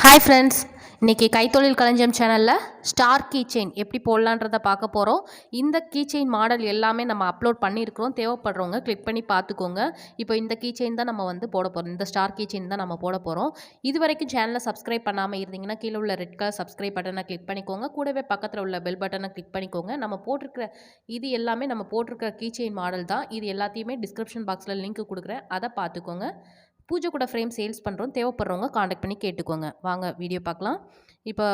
Hi friends, இன்றைக்கி கைத்தொழில் களஞ்சியம் சேனலில் ஸ்டார் கீச்செயின் எப்படி போடலான்றதை பார்க்க போகிறோம். இந்த கீச்செயின் மாடல் எல்லாமே நம்ம அப்லோட் பண்ணியிருக்கிறோம். தேவைப்படுறவங்க கிளிக் பண்ணி பார்த்துக்கோங்க. இப்போ இந்த கீச்செயின் தான் நம்ம போட போகிறோம். இந்த ஸ்டார் கீச்செயின் தான் நம்ம போட போகிறோம். இது வரைக்கும் சேனலை சப்ஸ்கிரைப் பண்ணாமல் இருந்தீங்கன்னா கீழே உள்ள ரெட் கலர் சப்ஸ்கிரைப் பட்டனை கிளிக் பண்ணிக்கோங்க. கூடவே பக்கத்தில் உள்ள பெல் பட்டனை கிளிக் பண்ணிக்கோங்க. நம்ம போட்டிருக்கிற கீச்செயின் மாடல் தான். இது எல்லாத்தையுமே டிஸ்கிரிப்ஷன் பாக்ஸில் லிங்க் கொடுக்குறேன், அதை பார்த்துக்கோங்க. பூஜை கூட ஃப்ரேம் சேல்ஸ் பண்ணுறோம். தேவைப்படுறவங்க காண்டாக்ட் பண்ணி கேட்டுக்கோங்க. வாங்க வீடியோ பார்க்கலாம். இப்போ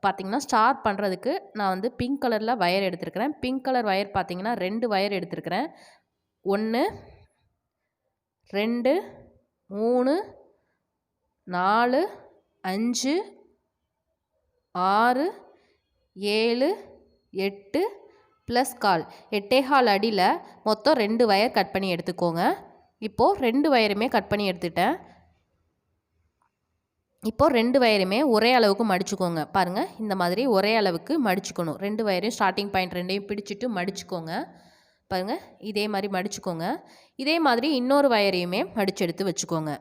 பார்த்தீங்கன்னா ஸ்டார்ட் பண்ணுறதுக்கு நான் பிங்க் கலரில் வயர் எடுத்துருக்கிறேன். பிங்க் கலர் வயர் பார்த்தீங்கன்னா 2 வயர் எடுத்துருக்கிறேன். 1 2 3 4 5 6 7 8 ப்ளஸ் கால் 8.25 அடியில் மொத்தம் 2 வயர் கட் பண்ணி எடுத்துக்கோங்க. இப்போது 2 வயருமே கட் பண்ணி எடுத்துட்டேன். இப்போது 2 வயருமே ஒரே அளவுக்கு மடிச்சுக்கோங்க. பாருங்கள், இந்த மாதிரி ஒரே அளவுக்கு மடிச்சுக்கணும். 2 வயரையும் ஸ்டார்டிங் பாயிண்ட் 2ஐயும் பிடிச்சிட்டு மடிச்சுக்கோங்க. பாருங்கள், இதே மாதிரி மடிச்சுக்கோங்க. இதே மாதிரி இன்னொரு வயரையுமே மடித்து எடுத்து வச்சுக்கோங்க.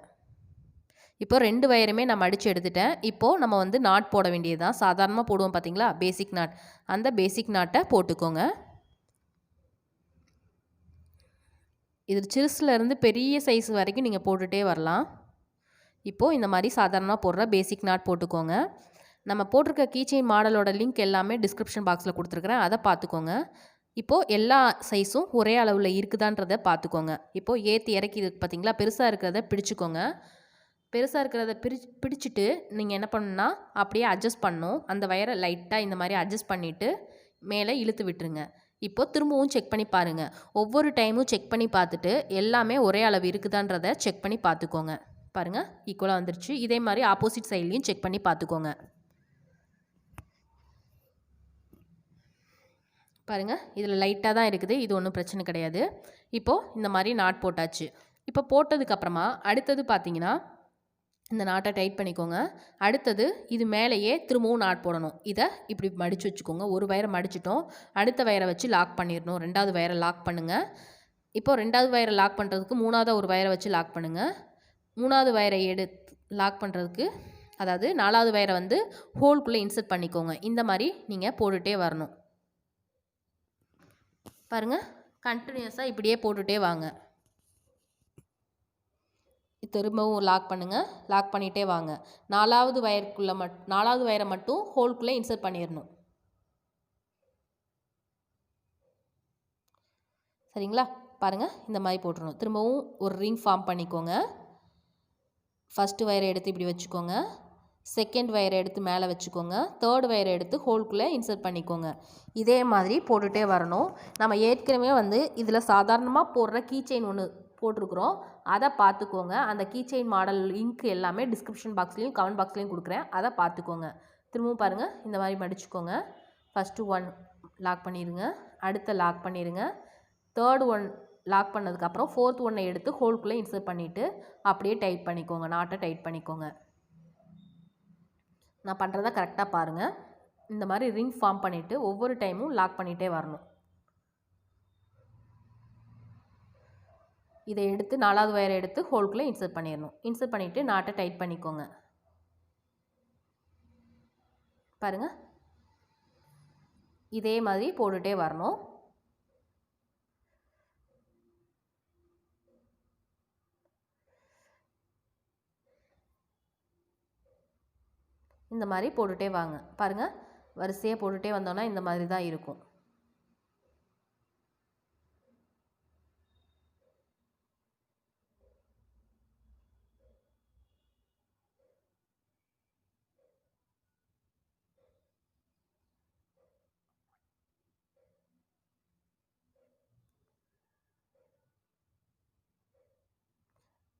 இப்போது 2 வயருமே நான் மடித்து எடுத்துட்டேன். இப்போது நம்ம நாட் போட வேண்டியது தான். சாதாரணமாக போடுவோம் பார்த்தீங்களா, பேசிக் நாட். அந்த பேசிக் நாட்டை போட்டுக்கோங்க. இது சிறுசுலேருந்து பெரிய சைஸ் வரைக்கும் நீங்கள் போட்டுகிட்டே வரலாம். இப்போது இந்த மாதிரி சாதாரணமாக போடுற பேசிக் நாட் போட்டுக்கோங்க. நம்ம போட்டிருக்க கீச்செயின் மாடலோட லிங்க் எல்லாமே டிஸ்கிரிப்ஷன் பாக்ஸில் கொடுத்துருக்குறேன், அதை பார்த்துக்கோங்க. இப்போது எல்லா சைஸும் ஒரே அளவில் இருக்குதான்றதை பார்த்துக்கோங்க. இப்போது ஏற்றி இறக்கி இருக்குது பார்த்தீங்களா, பெருசாக இருக்கிறத பிடிச்சிக்கோங்க. பெருசாக இருக்கிறத பிடிச்சிட்டு நீங்கள் என்ன பண்ணணுன்னா அப்படியே அட்ஜஸ்ட் பண்ணணும். அந்த வயரை லைட்டாக இந்த மாதிரி அட்ஜஸ்ட் பண்ணிவிட்டு மேலே இழுத்து விட்டுருங்க. இப்போது திரும்பவும் செக் பண்ணி பாருங்கள். ஒவ்வொரு டைமும் செக் பண்ணி பார்த்துட்டு எல்லாமே ஒரே அளவு இருக்குதான்றதை செக் பண்ணி பார்த்துக்கோங்க. பாருங்கள், ஈக்குவலாக வந்துருச்சு. இதே மாதிரி ஆப்போசிட் சைட்லேயும் செக் பண்ணி பார்த்துக்கோங்க. பாருங்கள், இதில் லைட்டாக தான் இருக்குது, இது ஒன்றும் பிரச்சனை கிடையாது. இப்போது இந்த மாதிரி நாட் போட்டாச்சு. இப்போ போட்டதுக்கப்புறமா அடுத்தது பார்த்தீங்கன்னா இந்த நாட்டை டைட் பண்ணிக்கோங்க. அடுத்தது இது மேலேயே திரும்பவும் நாட் போடணும். இதை இப்படி மடித்து வச்சுக்கோங்க. ஒரு வயரை மடிச்சிட்டோம், அடுத்த வயரை வச்சு லாக் பண்ணிடணும். 2வது வயரை லாக் பண்ணுங்கள். இப்போது 2வது வயரை லாக் பண்ணுறதுக்கு 3வது ஒரு வயரை வச்சு லாக் பண்ணுங்கள். 3வது வயரை எடுத்து லாக் பண்ணுறதுக்கு, அதாவது 4வது வயரை ஹோல்குள்ளே இன்சர்ட் பண்ணிக்கோங்க. இந்த மாதிரி நீங்கள் போட்டுகிட்டே வரணும். பாருங்கள், கண்டினியூஸாக இப்படியே போட்டுகிட்டே வாங்க. திரும்பவும் லாக் பண்ணுங்கள். லாக் பண்ணிகிட்டே வாங்க. 4வது வயரை மட்டும் ஹோல்குள்ளே இன்சர்ட் பண்ணிடணும். சரிங்களா? பாருங்கள், இந்த மாதிரி போட்டுடணும். திரும்பவும் ஒரு ரிங் ஃபார்ம் பண்ணிக்கோங்க. ஃபஸ்ட்டு வயரை எடுத்து இப்படி வச்சுக்கோங்க. செகண்ட் வயரை எடுத்து மேலே வச்சுக்கோங்க. 3rd வயரை எடுத்து ஹோல்குள்ளே இன்சர்ட் பண்ணிக்கோங்க. இதே மாதிரி போட்டுகிட்டே வரணும். நம்ம ஏற்கனவே இதில் சாதாரணமாக போடுற கீச்செயின் ஒன்று போட்டிருக்கிறோம், அதை பார்த்துக்கோங்க. அந்த கீச்செயின் மாடல் லிங்க் எல்லாமே டிஸ்கிரிப்ஷன் பாக்ஸ்லேயும் கமெண்ட் பாக்ஸ்லேயும் கொடுக்குறேன், அதை பார்த்துக்கோங்க. திரும்பவும் பாருங்கள், இந்த மாதிரி மடிச்சுக்கோங்க. ஃபஸ்ட்டு 1 லாக் பண்ணிடுங்க. அடுத்த லாக் பண்ணிடுங்க. 3rd 1 லாக் பண்ணதுக்கப்புறம் 4th 1 எடுத்து ஹோல்குள்ளே இன்சர்ட் பண்ணிவிட்டு அப்படியே டைட் பண்ணிக்கோங்க. நாட்டை டைட் பண்ணிக்கோங்க. நான் பண்ணுறதை கரெக்டாக பாருங்கள். இந்த மாதிரி ரிங் ஃபார்ம் பண்ணிவிட்டு ஒவ்வொரு டைமும் லாக் பண்ணிகிட்டே வரணும். இதை எடுத்து 4வது வயரை எடுத்து ஹோல்குள்ளே இன்சர்ட் பண்ணிடணும். இன்சர்ட் பண்ணிவிட்டு நாட்டை டைட் பண்ணிக்கோங்க. பாருங்கள், இதே மாதிரி போட்டுகிட்டே வரணும். இந்த மாதிரி போட்டுகிட்டே வாங்க. பாருங்கள், வரிசையாக போட்டுகிட்டே வந்தோன்னா இந்த மாதிரி தான் இருக்கும்.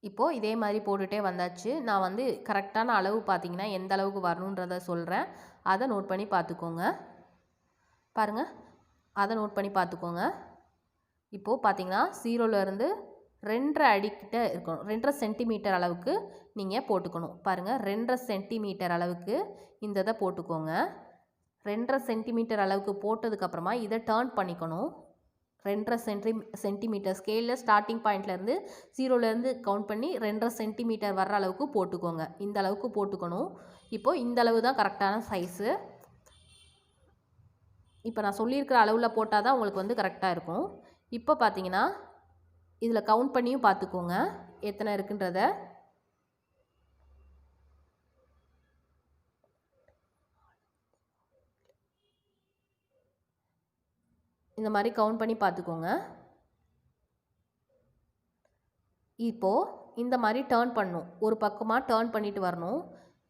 இப்போது இதே மாதிரி போட்டுகிட்டே வந்தாச்சு. நான் கரெக்டான அளவு பார்த்தீங்கன்னா எந்த அளவுக்கு வரணுன்றதை சொல்கிறேன், அதை நோட் பண்ணி பார்த்துக்கோங்க. பாருங்கள், அதை நோட் பண்ணி பார்த்துக்கோங்க. இப்போது பார்த்தீங்கன்னா 0லேருந்து 2.5 அடிக்கிட்ட இருக்கணும். 2.5 சென்டிமீட்டர் அளவுக்கு நீங்கள் போட்டுக்கணும். பாருங்கள், 2.5 சென்டிமீட்டர் அளவுக்கு இந்த இதை போட்டுக்கோங்க. 2.5 சென்டிமீட்டர் அளவுக்கு போட்டதுக்கப்புறமா இதை டர்ன் பண்ணிக்கணும். 2.5 சென்டிமீட்டர் ஸ்கேலில் ஸ்டார்டிங் பாயிண்ட்லேருந்து 0லேருந்து கவுண்ட் பண்ணி 2.5 சென்டிமீட்டர் வர்ற அளவுக்கு போட்டுக்கோங்க. இந்த அளவுக்கு போட்டுக்கணும். இப்போது இந்த அளவு தான் கரெக்டான சைஸு. இப்போ நான் சொல்லியிருக்கிற அளவில் போட்டால் தான் உங்களுக்கு வந்து கரெக்டாக இருக்கும். இப்போ பார்த்தீங்கன்னா இதில் கவுண்ட் பண்ணியும் பார்த்துக்கோங்க எத்தனை இருக்குன்றத. இந்த மாதிரி கவுண்ட் பண்ணி பார்த்துக்கோங்க. இப்போது இந்த மாதிரி டேர்ன் பண்ணணும். ஒரு பக்கமாக டேர்ன் பண்ணிட்டு வரணும்.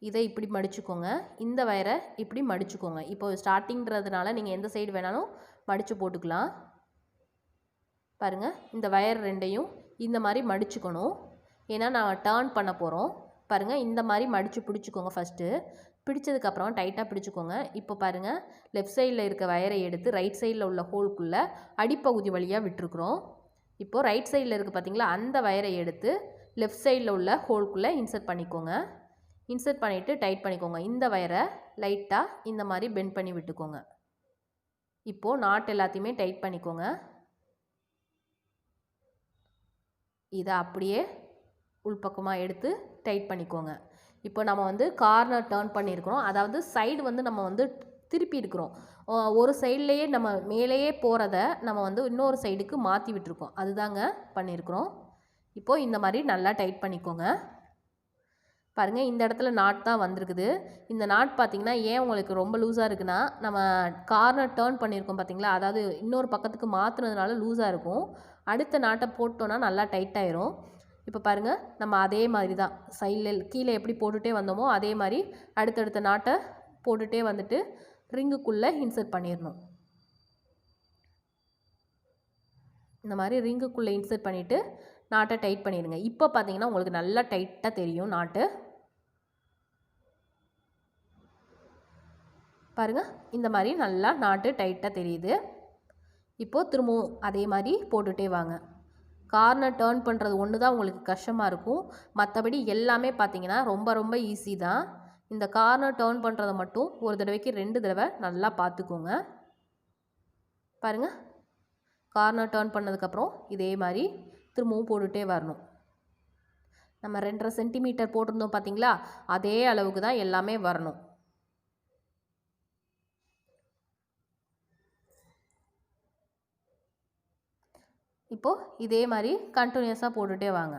இதை இப்படி மடிச்சுக்கோங்க. இந்த வயரை இப்படி மடிச்சுக்கோங்க. இப்போ ஸ்டார்டிங்கிறதுனால நீங்கள் எந்த சைடு வேணாலும் மடித்து போட்டுக்கலாம். பாருங்கள், இந்த வயர் ரெண்டையும் இந்த மாதிரி மடிச்சுக்கணும். ஏன்னா நான் டேர்ன் பண்ண போகிறோம். பாருங்கள், இந்த மாதிரி மடித்து பிடிச்சிக்கோங்க. ஃபஸ்ட்டு பிடிச்சதுக்கப்புறம் டைட்டாக பிடிச்சிக்கோங்க. இப்போ பாருங்கள், லெஃப்ட் சைடில் இருக்க வயரை எடுத்து ரைட் சைடில் உள்ள ஹோல்குள்ளே அடிப்பகுதி வழியாக விட்டுருக்குறோம். இப்போது ரைட் சைடில் இருக்குது பார்த்தீங்களா, அந்த வயரை எடுத்து லெஃப்ட் சைடில் உள்ள ஹோல்குள்ளே இன்சர்ட் பண்ணிக்கோங்க. இன்சர்ட் பண்ணிவிட்டு டைட் பண்ணிக்கோங்க. இந்த வயரை லைட்டாக இந்த மாதிரி பெண்ட் பண்ணி விட்டுக்கோங்க. இப்போது நாட் எல்லாத்தையுமே டைட் பண்ணிக்கோங்க. இதை அப்படியே உள்பக்கமாக எடுத்து டைட் பண்ணிக்கோங்க. இப்போ நம்ம வந்து கார்னர் டேர்ன் பண்ணியிருக்கிறோம். அதாவது சைடு வந்து நம்ம வந்து திருப்பி இருக்கிறோம். ஒரு சைட்லேயே நம்ம மேலேயே போகிறத நம்ம வந்து இன்னொரு சைடுக்கு மாற்றி விட்டுருக்கோம். அதுதாங்க பண்ணியிருக்கிறோம். இப்போது இந்த மாதிரி நல்லா டைட் பண்ணிக்கோங்க. பாருங்கள், இந்த இடத்துல நாட் தான் வந்திருக்குது. இந்த நாட் பார்த்திங்கன்னா ஏன் உங்களுக்கு ரொம்ப லூஸாக இருக்குன்னா, நம்ம கார்னர் டேர்ன் பண்ணியிருக்கோம் பார்த்திங்களா, அதாவது இன்னொரு பக்கத்துக்கு மாற்றுனதுனால லூஸாக இருக்கும். அடுத்த நாட்டை போட்டோன்னா நல்லா டைட்டாயிரும். இப்போ பாருங்கள், நம்ம அதே மாதிரி தான் சைடில் கீழே எப்படி போட்டுகிட்டே வந்தோமோ அதே மாதிரி அடுத்தடுத்த நாட்டை போட்டுகிட்டே வந்துட்டு ரிங்குக்குள்ளே இன்சர்ட் பண்ணிடணும். இந்த மாதிரி ரிங்குக்குள்ளே இன்சர்ட் பண்ணிவிட்டு நாட்டை டைட் பண்ணிடுங்க. இப்போ பார்த்தீங்கன்னா உங்களுக்கு நல்லா டைட்டாக தெரியும் நாட்டு. பாருங்கள், இந்த மாதிரி நல்லா நாட்டு டைட்டாக தெரியுது. இப்போது திரும்பவும் அதே மாதிரி போட்டுகிட்டே வாங்க. கார்னர் டேர்ன் பண்ணுறது ஒன்று தான் உங்களுக்கு கஷ்டமாக இருக்கும். மற்றபடி எல்லாமே பார்த்தீங்கன்னா ரொம்ப ரொம்ப ஈஸி தான். இந்த கார்னர் டேர்ன் பண்ணுறதை மட்டும் ஒரு தடவைக்கு 2 தடவை நல்லா பார்த்துக்கோங்க. பாருங்கள், கார்னர் டேர்ன் பண்ணதுக்கப்புறம் இதே மாதிரி திரும்பவும் போட்டுகிட்டே வரணும். நம்ம 2.5 சென்டிமீட்டர் போட்டிருந்தோம் பார்த்தீங்களா, அதே அளவுக்கு தான் எல்லாமே வரணும். இப்போது இதே மாதிரி கண்டினியூஸாக போட்டுகிட்டே வாங்க.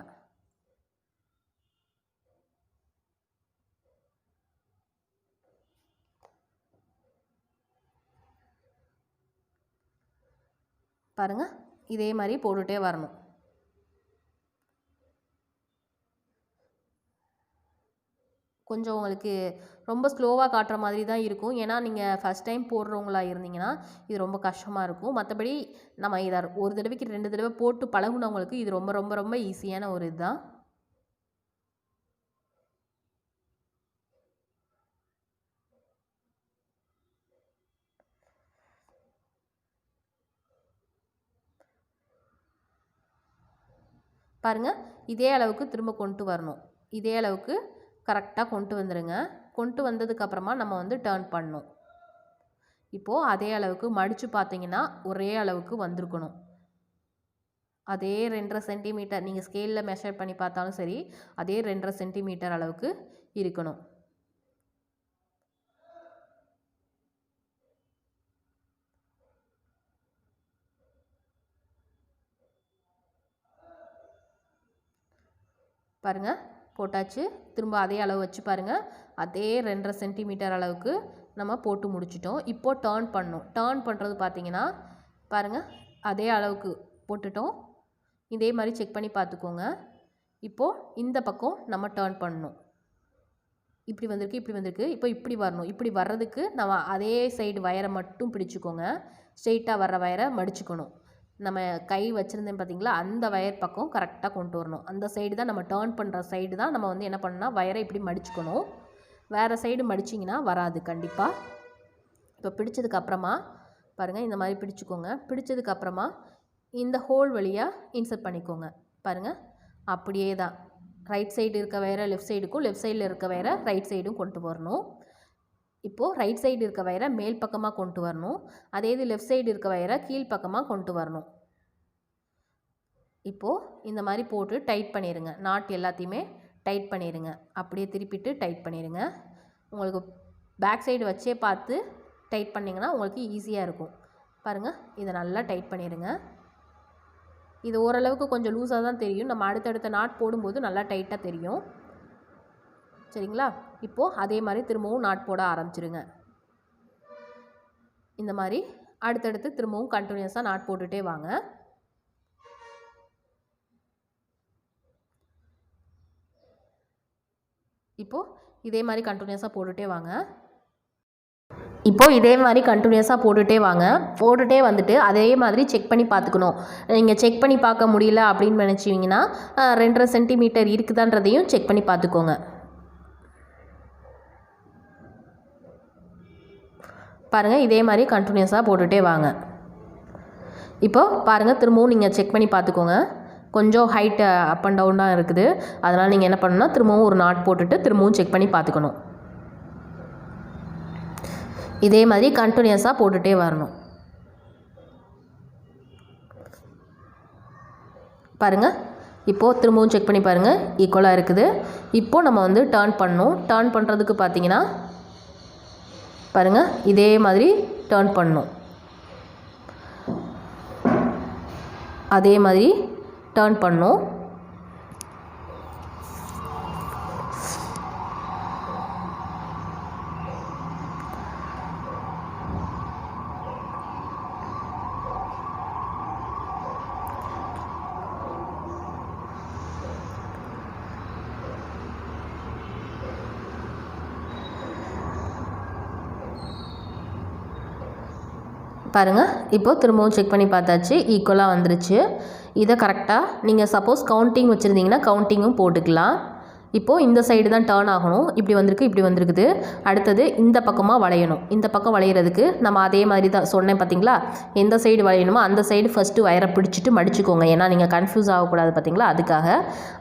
பாருங்கள், இதே மாதிரி போட்டுகிட்டே வரணும். கொஞ்சம் உங்களுக்கு ரொம்ப ஸ்லோவாக காட்டுற மாதிரி தான் இருக்கும். ஏன்னா நீங்கள் ஃபஸ்ட் டைம் போடுறவங்களா இருந்தீங்கன்னா இது ரொம்ப கஷ்டமாக இருக்கும். மற்றபடி நம்ம இதை ஒரு தடவைக்கு 2 தடவை போட்டு பழகுனவங்களுக்கு இது ரொம்ப ரொம்ப ரொம்ப ஈஸியான ஒரு இதுதான். பாருங்கள், இதே அளவுக்கு திரும்ப கொண்டு வரணும். இதே அளவுக்கு கரெக்டாக கொண்டு வந்துடுங்க. கொண்டு வந்ததுக்கப்புறமா நம்ம வந்து டேர்ன் பண்ணணும். இப்போது அதே அளவுக்கு மடித்து பார்த்தீங்கன்னா ஒரே அளவுக்கு வந்திருக்கணும். அதே 2.5 சென்டிமீட்டர் நீங்கள் ஸ்கேலில் மெஷர் பண்ணி பார்த்தாலும் சரி, அதே 2.5 சென்டிமீட்டர் அளவுக்கு இருக்கணும். பாருங்கள், போட்டாச்சு. திரும்ப அதே அளவு வச்சு பாருங்கள். அதே 2.5 சென்டிமீட்டர் அளவுக்கு நம்ம போட்டு முடிச்சிட்டோம். இப்போது டேர்ன் பண்ணணும். டேர்ன் பண்ணுறது பார்த்தீங்கன்னா பாருங்கள், அதே அளவுக்கு போட்டுட்டோம். இதே மாதிரி செக் பண்ணி பார்த்துக்கோங்க. இப்போது இந்த பக்கம் நம்ம டேர்ன் பண்ணணும். இப்படி வந்திருக்கு, இப்படி வந்திருக்கு. இப்போ இப்படி வரணும். இப்படி வர்றதுக்கு நம்ம அதே சைடு வயரை மட்டும் பிடிச்சிக்கோங்க. ஸ்ட்ரெயிட்டாக வர்ற வயரை மடிச்சுக்கணும். நம்ம கை வச்சுருந்தேன் பார்த்தீங்களா, அந்த வயர் பக்கம் கரெக்டாக கொண்டு வரணும். அந்த சைடு தான் நம்ம டேர்ன் பண்ணுற சைடு தான் நம்ம வந்து என்ன பண்ணணும்னா வயரை இப்படி மடிச்சுக்கணும். வேறு சைடு மடிச்சிங்கன்னா வராது கண்டிப்பாக. இப்போ பிடிச்சதுக்கப்புறமா பாருங்கள், இந்த மாதிரி பிடிச்சிக்கோங்க. பிடிச்சதுக்கப்புறமா இந்த ஹோல் வழியாக இன்சர்ட் பண்ணிக்கோங்க. பாருங்கள், அப்படியே தான் ரைட் சைடு இருக்க வயரை லெஃப்ட் சைடுக்கும், லெஃப்ட் சைடில் இருக்க வயரை ரைட் சைடும் கொண்டு வரணும். இப்போது ரைட் சைடு இருக்க வயரை மேல் பக்கமாக கொண்டு வரணும். அதே இது லெஃப்ட் சைடு இருக்க வயரை கீழ் பக்கமாக கொண்டு வரணும். இப்போது இந்த மாதிரி போட்டு டைட் பண்ணிடுங்க. நாட் எல்லாத்தையுமே டைட் பண்ணிடுங்க. அப்படியே திருப்பிட்டு டைட் பண்ணிடுங்க. உங்களுக்கு பேக் சைடு வச்சே பார்த்து டைட் பண்ணிங்கன்னா உங்களுக்கு ஈஸியாக இருக்கும். பாருங்கள், இதை நல்லா டைட் பண்ணிடுங்க. இது ஓரளவுக்கு கொஞ்சம் லூஸாக தான் தெரியும். நம்ம அடுத்தடுத்த நாட் போடும்போது நல்லா டைட்டாக தெரியும். சரிங்களா? இப்போது அதே மாதிரி திரும்பவும் நாட் போட ஆரம்பிச்சிருங்க. இந்த மாதிரி அடுத்தடுத்து திரும்பவும் கண்டினியூஸாக நாட் போட்டுகிட்டே வாங்க. இப்போது இதே மாதிரி கண்டினியூஸாக போட்டுகிட்டே வாங்க. இப்போது இதே மாதிரி கண்டினியூஸாக போட்டுகிட்டே வந்துட்டு அதே மாதிரி செக் பண்ணி பார்த்துக்கணும். நீங்கள் செக் பண்ணி பார்க்க முடியல அப்படின்னு நினச்சிங்கன்னா 2.5 சென்டிமீட்டர் இருக்குதான்றதையும் செக் பண்ணி பார்த்துக்கோங்க. பாருங்கள், இதே மாதிரி கண்டினியூஸாக போட்டுகிட்டே வாங்க. இப்போது பாருங்கள், திரும்பவும் நீங்கள் செக் பண்ணி பார்த்துக்கோங்க. கொஞ்சம் ஹைட்டு அப் அண்ட் டவுனாக இருக்குது. அதனால் நீங்கள் என்ன பண்ணணும்னா திரும்பவும் ஒரு நாட் போட்டுட்டு திரும்பவும் செக் பண்ணி பார்த்துக்கணும். இதே மாதிரி கண்டினியூஸாக போட்டுகிட்டே வரணும். பாருங்கள், இப்போது திரும்பவும் செக் பண்ணி பாருங்கள், ஈக்குவலாக இருக்குது. இப்போது நம்ம வந்து டர்ன் பண்ணணும். டர்ன் பண்ணுறதுக்கு பார்த்தீங்கன்னா பாருங்கள், இதே மாதிரி டர்ன் பண்ணணும். அதே மாதிரி டர்ன் பண்ணணும். பாருங்கள், இப்போது திரும்பவும் செக் பண்ணி பார்த்தாச்சு, ஈக்குவலாக வந்துருச்சு. இதை கரெக்டாக நீங்கள் சப்போஸ் கவுண்டிங் வச்சுருந்தீங்கன்னா கவுண்டிங்கும் போட்டுக்கலாம். இப்போது இந்த சைடு தான் டர்ன் ஆகணும். இப்படி வந்திருக்கு, இப்படி வந்திருக்குது. அடுத்தது இந்த பக்கமாக வளையணும். இந்த பக்கம் வளையிறதுக்கு நம்ம அதே மாதிரி தான் சொன்னேன் பார்த்தீங்களா, எந்த சைடு வளையணுமோ அந்த சைடு ஃபஸ்ட்டு வயரை பிடிச்சிட்டு மடிச்சுக்கோங்க. ஏன்னா நீங்கள் கன்ஃபியூஸ் ஆகக்கூடாது பார்த்தீங்களா, அதுக்காக.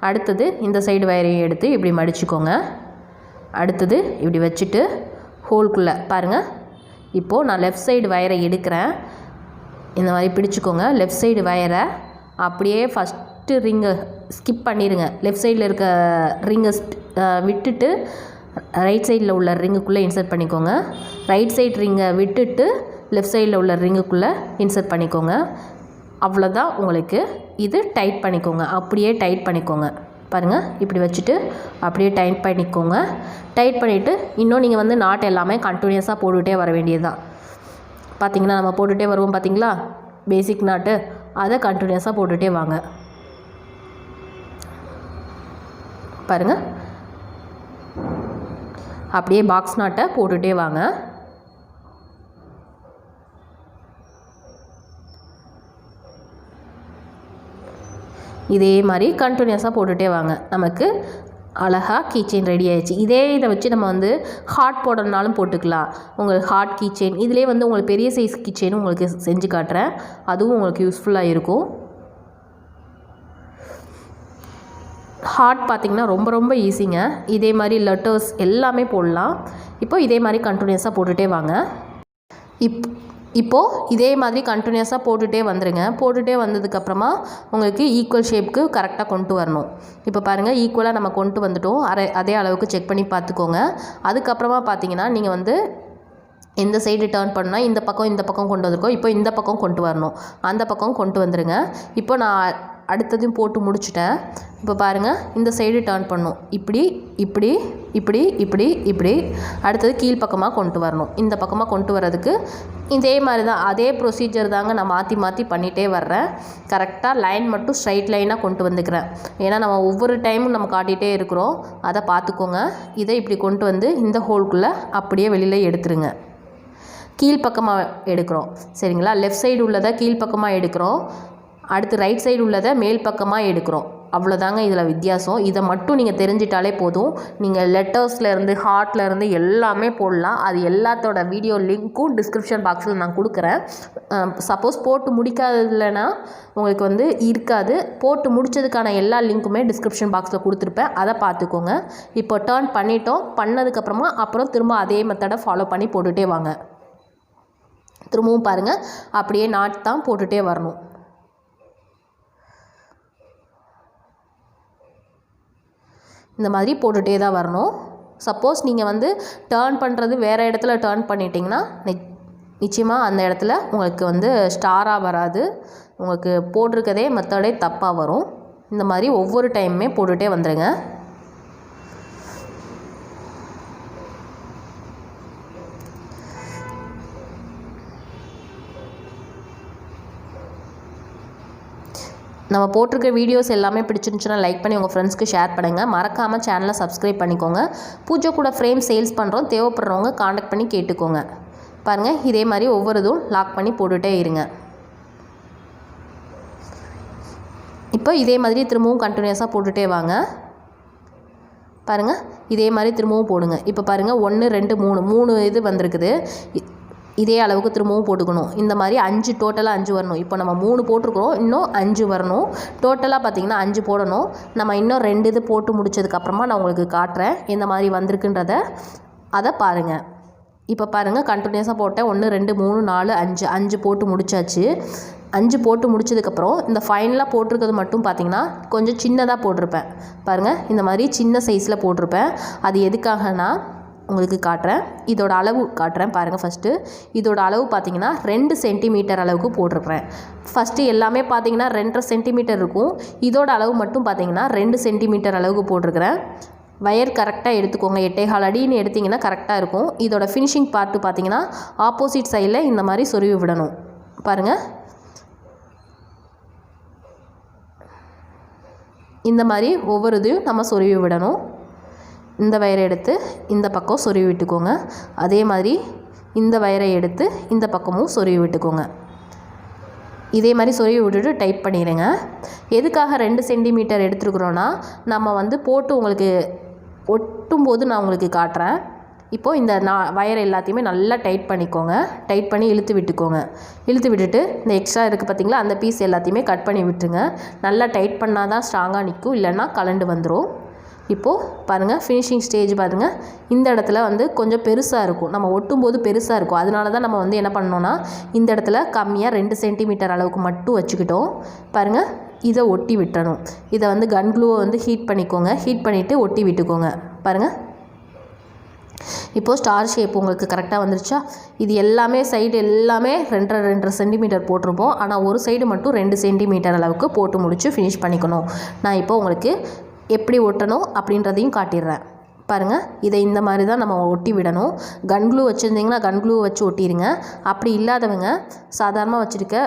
அடுத்தது இந்த சைடு வயரையும் எடுத்து இப்படி மடிச்சுக்கோங்க. அடுத்தது இப்படி வச்சுட்டு ஹோல்குள்ளே பாருங்கள். இப்போது நான் லெஃப்ட் சைடு வயரை எடுக்கிறேன். இந்த மாதிரி பிடிச்சிக்கோங்க. லெஃப்ட் சைடு வயரை அப்படியே ஃபஸ்ட்டு ரிங்கை ஸ்கிப் பண்ணிடுங்க. லெஃப்ட் சைடில் இருக்க ரிங்கை விட்டுட்டு ரைட் சைடில் உள்ள ரிங்குக்குள்ளே இன்சர்ட் பண்ணிக்கோங்க. ரைட் சைடு ரிங்கை விட்டுட்டு லெஃப்ட் சைடில் உள்ள ரிங்குக்குள்ளே இன்சர்ட் பண்ணிக்கோங்க. அவ்வளோதான் உங்களுக்கு. இது டைட் பண்ணிக்கோங்க. அப்படியே டைட் பண்ணிக்கோங்க. பாருங்கள், இப்படி வச்சுட்டு அப்படியே டைட் பண்ணிக்கோங்க. டைட் பண்ணிவிட்டு இன்னும் நீங்கள் வந்து நாட் எல்லாமே கண்டினியூஸாக போட்டுகிட்டே வர வேண்டியது தான். பார்த்திங்கன்னா நம்ம போட்டுகிட்டே வருவோம் பார்த்தீங்களா, பேசிக் நாட்டு, அதை கண்டினியூஸாக போட்டுகிட்டே வாங்க. பாருங்கள், அப்படியே பாக்ஸ் நாட்டை போட்டுகிட்டே வாங்க. இதே மாதிரி கண்டினியூஸாக போட்டுகிட்டே வாங்க. நமக்கு அழகாக கீச்செயின் ரெடி ஆயிடுச்சு. இதே இதை வச்சு நம்ம வந்து ஹார்ட் போடணுனாலும் போட்டுக்கலாம். உங்களுக்கு ஹார்ட் கீச்செயின், இதிலே வந்து உங்களுக்கு பெரிய சைஸ் கீச்செயினும் உங்களுக்கு செஞ்சு காட்டுறேன். அதுவும் உங்களுக்கு யூஸ்ஃபுல்லாக இருக்கும். ஹார்ட் பார்த்திங்கன்னா ரொம்ப ரொம்ப ஈஸிங்க. இதே மாதிரி லெட்டர்ஸ் எல்லாமே போடலாம். இப்போ இதே மாதிரி கண்டினியூஸாக போட்டுகிட்டே வாங்க. இப்போது இதே மாதிரி கண்டினியூஸாக போட்டுகிட்டே வந்துடுங்க. போட்டுகிட்டே வந்ததுக்கப்புறமா உங்களுக்கு ஈக்குவல் ஷேப்புக்கு கரெக்டாக கொண்டு வரணும். இப்போ பாருங்கள், ஈக்குவலாக நம்ம கொண்டு வந்துட்டோம். அதே அளவுக்கு செக் பண்ணி பார்த்துக்கோங்க. அதுக்கப்புறமா பார்த்தீங்கன்னா நீங்கள் வந்து எந்த சைடு டர்ன் பண்ணால் இந்த பக்கம் கொண்டு வந்திருக்கோம். இப்போ இந்த பக்கம் கொண்டு வரணும். அந்த பக்கம் கொண்டு வந்துடுங்க. இப்போ நான் அடுத்ததையும் போட்டு முடிச்சுட்டேன். இப்போ பாருங்கள், இந்த சைடு டர்ன் பண்ணணும். இப்படி இப்படி இப்படி இப்படி இப்படி அடுத்தது கீழ்ப்பக்கமாக கொண்டு வரணும். இந்த பக்கமாக கொண்டு வர்றதுக்கு இதே மாதிரி தான், அதே ப்ரொசீஜர் தாங்க நான் மாற்றி மாற்றி பண்ணிகிட்டே வர்றேன். கரெக்டாக லைன் மட்டும் ஸ்ட்ரைட் லைனாக கொண்டு வந்துக்கிறேன். ஏன்னா நம்ம ஒவ்வொரு டைமும் நம்ம காட்டிகிட்டே இருக்கிறோம், அதை பார்த்துக்கோங்க. இதை இப்படி கொண்டு வந்து இந்த ஹோல்குள்ளே அப்படியே வெளியில் எடுத்துருங்க. கீழ்ப்பக்கமாக எடுக்கிறோம், சரிங்களா? லெஃப்ட் சைடு உள்ளதை கீழ்ப்பக்கமாக எடுக்கிறோம். அடுத்து ரைட் சைடு உள்ளதை மேல் பக்கமாக எடுக்கிறோம். அவ்வளோதாங்க இதில் வித்தியாசம். இதை மட்டும் நீங்கள் தெரிஞ்சிட்டாலே போதும். நீங்கள் லெட்டர்ஸ்லேருந்து ஹார்ட்லேருந்து எல்லாமே போடலாம். அது எல்லாத்தோட வீடியோ லிங்க்கும் டிஸ்கிரிப்ஷன் பாக்ஸில் நான் கொடுக்குறேன். சப்போஸ் போட்டு முடிக்காததுலனா உங்களுக்கு வந்து இருக்காது. போட்டு முடித்ததுக்கான எல்லா லிங்க்குமே டிஸ்கிரிப்ஷன் பாக்ஸில் கொடுத்துருப்பேன், அதை பார்த்துக்கோங்க. இப்போ டர்ன் பண்ணிட்டோம். பண்ணதுக்கப்புறமா அப்புறம் திரும்ப அதே மெத்தடை ஃபாலோ பண்ணி போட்டுகிட்டே வாங்க. திரும்பவும் பாருங்கள், அப்படியே நாட் தான் போட்டுகிட்டே வரணும். இந்த மாதிரி போட்டுகிட்டே தான் வரணும். சப்போஸ் நீங்கள் வந்து டர்ன் பண்ணுறது வேறு இடத்துல டர்ன் பண்ணிட்டீங்கன்னா நிச்சயமாக அந்த இடத்துல உங்களுக்கு வந்து ஸ்டாராக வராது, உங்களுக்கு போட்டிருக்கதே மெத்தடே தப்பாக வரும். இந்த மாதிரி ஒவ்வொரு டைமுமே போட்டுகிட்டே வந்துடுங்க. நம்ம போட்டிருக்க வீடியோஸ் எல்லாமே பிடிச்சிருந்துச்சுன்னா லைக் பண்ணி உங்கள் ஃப்ரெண்ட்ஸ்க்கு ஷேர் பண்ணுங்கள். மறக்காமல் சேனலை சப்ஸ்கிரைப் பண்ணிக்கோங்க. பூஜை கூட ஃப்ரேம் சேல்ஸ் பண்ணுறோம், தேவைப்படுறவங்க காண்டாக்ட் பண்ணி கேட்டுக்கோங்க. பாருங்கள், இதே மாதிரி ஒவ்வொரு இதுவும் லாக் பண்ணி போட்டுகிட்டே இருங்க. இப்போ இதே மாதிரி திரும்பவும் கண்டினியூஸாக போட்டுகிட்டே வாங்க. பாருங்கள், இதே மாதிரி திரும்பவும் போடுங்க. இப்போ பாருங்கள் 1 2 3 இது வந்திருக்குது. இதே அளவுக்கு திரும்பவும் போட்டுக்கணும். இந்த மாதிரி 5 டோட்டலாக 5 வரணும். இப்போ நம்ம 3 போட்டிருக்கிறோம், இன்னும் 5 வரணும். டோட்டலாக பார்த்திங்கன்னா 5 போடணும். நம்ம இன்னும் 2 இது போட்டு முடிச்சதுக்கப்புறமா நான் உங்களுக்கு காட்டுறேன் எந்த மாதிரி வந்திருக்குன்றத. அதை பாருங்கள். இப்போ பாருங்கள், கண்டினியூஸாக போட்டேன். 1 2 3 4 5 போட்டு முடிச்சாச்சு. 5 போட்டு முடிச்சதுக்கப்புறம் இந்த ஃபைனலாக போட்டிருக்கிறது மட்டும் பார்த்திங்கன்னா கொஞ்சம் சின்னதாக போட்டிருப்பேன். பாருங்கள், இந்த மாதிரி சின்ன சைஸில் போட்டிருப்பேன். அது எதுக்காகனா உங்களுக்கு காட்டுறேன். இதோட அளவு காட்டுறேன் பாருங்கள். ஃபஸ்ட்டு இதோட அளவு பார்த்திங்கன்னா 2 சென்டிமீட்டர் அளவுக்கு போட்டிருக்கிறேன். ஃபஸ்ட்டு எல்லாமே பார்த்திங்கன்னா 2.5 சென்டிமீட்டர் இருக்கும். இதோட அளவு மட்டும் பார்த்திங்கன்னா 2 சென்டிமீட்டர் அளவுக்கு போட்டிருக்கிறேன். வயர் கரெக்டாக எடுத்துக்கோங்க. 8.25 அடின்னு எடுத்திங்கன்னா கரெக்டாக இருக்கும். இதோட ஃபினிஷிங் பார்ட்டு பார்த்திங்கன்னா ஆப்போசிட் சைடில் இந்த மாதிரி சொருவி விடணும். பாருங்கள், இந்த மாதிரி ஒவ்வொரு இதையும் நம்ம சொருவி விடணும். இந்த வயரை எடுத்து இந்த பக்கம் சொருவி விட்டுக்கோங்க. அதே மாதிரி இந்த வயரை எடுத்து இந்த பக்கமும் சொருவி விட்டுக்கோங்க. இதே மாதிரி சொருவி விட்டுட்டு டைட் பண்ணிடுங்க. எதுக்காக 2 சென்டிமீட்டர் எடுத்துருக்குறோன்னா, நம்ம வந்து போட்டு உங்களுக்கு ஒட்டும்போது நான் உங்களுக்கு காட்டுறேன். இப்போது இந்த வயர் எல்லாத்தையுமே நல்லா டைட் பண்ணிக்கோங்க. டைட் பண்ணி இழுத்து விட்டுக்கோங்க. இழுத்து விட்டுட்டு இந்த எக்ஸ்ட்ரா இருக்குது பார்த்திங்களா, அந்த பீஸ் எல்லாத்தையுமே கட் பண்ணி விட்டுருங்க. நல்லா டைட் பண்ணால் தான் ஸ்ட்ராங்காக நிற்கும், இல்லைன்னா கலண்டு வந்துடும். இப்போது பாருங்கள், ஃபினிஷிங் ஸ்டேஜ் பாருங்கள். இந்த இடத்துல வந்து கொஞ்சம் பெருசாக இருக்கும், நம்ம ஒட்டும்போது பெருசாக இருக்கும். அதனால தான் நம்ம வந்து என்ன பண்ணோன்னா இந்த இடத்துல கம்மியாக 2 சென்டிமீட்டர் அளவுக்கு மட்டும் வச்சுக்கிட்டோம். பாருங்கள், இதை ஒட்டி விட்டுறணும். இதை வந்து கன் க்ளூவை வந்து ஹீட் பண்ணிக்கோங்க. ஹீட் பண்ணிவிட்டு ஒட்டி விட்டுக்கோங்க. பாருங்கள், இப்போது ஸ்டார் ஷேப் உங்களுக்கு கரெக்டாக வந்துருச்சா. இது எல்லாமே சைடு எல்லாமே 2.5 சென்டிமீட்டர் போட்டிருப்போம். ஆனால் ஒரு சைடு மட்டும் 2 சென்டிமீட்டர் அளவுக்கு போட்டு முடித்து ஃபினிஷ் பண்ணிக்கணும். நான் இப்போ உங்களுக்கு எப்படி ஒட்டணும் அப்படின்றதையும் காட்டிடுறேன். பாருங்கள், இதை இந்த மாதிரி தான் நம்ம ஒட்டி விடணும். கன் க்ளூ வச்சுருந்திங்கன்னா கன் க்ளூ வச்சு ஒட்டிடுங்க. அப்படி இல்லாதவங்க சாதாரணமாக வச்சுருக்க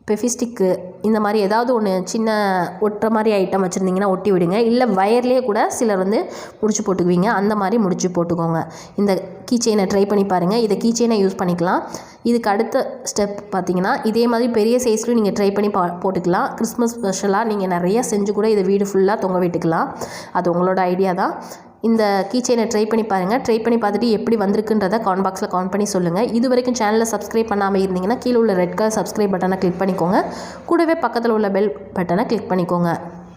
பெஃபிஸ்டிக்கு இந்த மாதிரி ஏதாவது ஒன்று சின்ன ஒட்டுற மாதிரி ஐட்டம் வச்சுருந்திங்கன்னா ஒட்டி விடுங்க. இல்லை வயர்லேயே கூட சிலர் வந்து முடிச்சு போட்டுக்குவீங்க, அந்த மாதிரி முடிச்சு போட்டுக்கோங்க. இந்த கீச்செயினை ட்ரை பண்ணி பாருங்கள். இதை கீச்செயினை யூஸ் பண்ணிக்கலாம். இதுக்கு அடுத்த ஸ்டெப் பார்த்திங்கன்னா இதே மாதிரி பெரிய சைஸ்லையும் நீங்கள் ட்ரை பண்ணி போட்டுக்கலாம். கிறிஸ்மஸ் ஸ்பெஷலாக நீங்கள் நிறைய செஞ்சு கூட இதை வீடு ஃபுல்லாக தொங்க விட்டுக்கலாம். அது உங்களோட ஐடியா தான். இந்த கீச்செயினை ட்ரை பண்ணி பாருங்கள். ட்ரை பண்ணி பார்த்துட்டு எப்படி வந்திருக்குன்றதை கமெண்ட் பாக்ஸில் கமெண்ட் பண்ணி சொல்லுங்கள். இது வரைக்கும் சேனலை சப்ஸ்கிரைப் பண்ணாமல் இருந்தீங்கன்னா கீழே உள்ள ரெட் கலர் சப்ஸ்கிரைப் பட்டனை கிளிக் பண்ணிக்கோங்க. கூடவே பக்கத்தில் உள்ள பெல் பட்டனை கிளிக் பண்ணிக்கோங்க.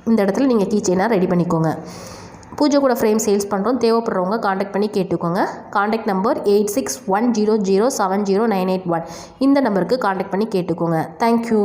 இந்த இடத்துல நீங்கள் கீச்செயினை ரெடி பண்ணிக்கோங்க. பூஜை கூட ஃப்ரேம் சேல்ஸ் பண்ணுறோம், தேவைப்படுறவங்க காண்டாக்ட் பண்ணி கேட்டுக்கோங்க. Contact number 8610070981. இந்த நம்பருக்கு காண்டாக்ட் பண்ணி கேட்டுக்கோங்க. தேங்க்யூ.